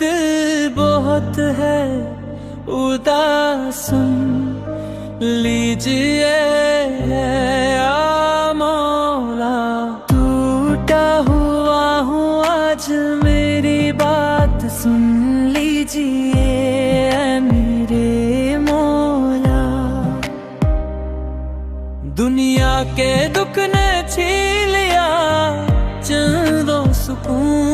दिल बहुत है उदास, सुन लीजिए या मौला। टूटा हुआ हूँ आज, मेरी बात सुन लीजिए मेरे मौला। दुनिया के दुख ने छीन लिया चंदो सुकून,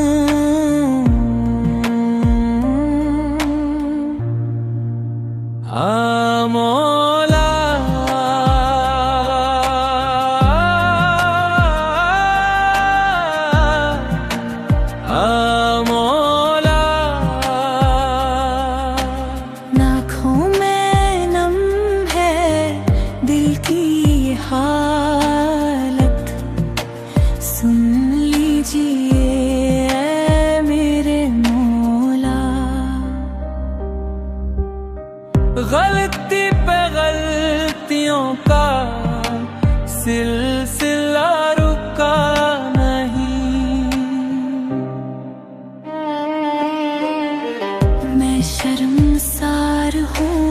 आ मौला। आ मौला। आँखों में नम है दिल की हालत, सुन लीजिए मेरे मौला। गलती पे गलतियों का सिलसिला रुका नहीं, मैं शर्मसार हूँ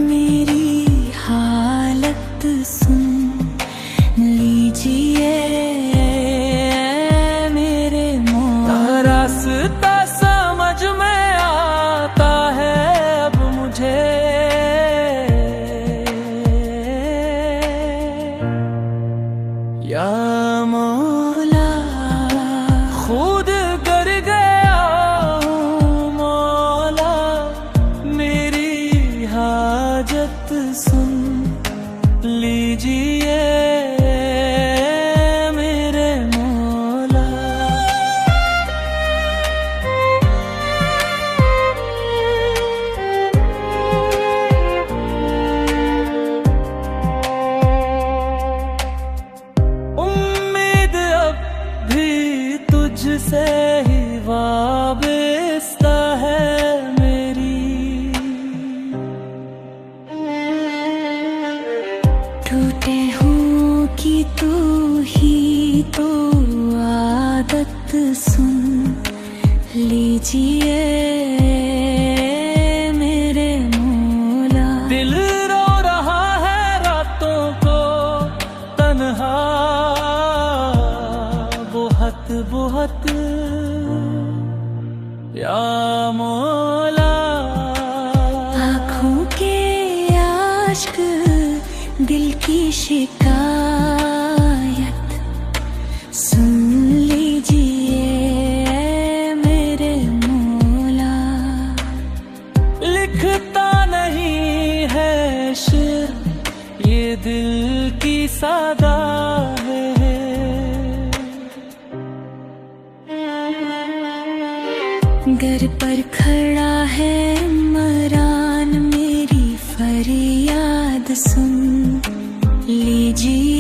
मेरी हालत, सुन लीजिए मेरे मौला। रास्ता समझ में आता है अब मुझे, या मौला। खुद कर गया हूँ मौला, मेरी हाजत सुन लीजिए मेरे मौला। उम्मीद अब भी तुझसे ही वाबस्ता है मेरी, टूटे हूँ कि तू ही तो आदत, सुन लीजिए मेरे मौला। दिल रो रहा है रातों को तन्हा बहुत बहुत, या मौला। आँखों के आश्क दिल की शिकायत, सुन लीजिए मेरे मौला। लिखता नहीं है शेर ये दिल की सादा है, घर पर खड़ा है मरान, मेरी फरियाद सुन लीजिए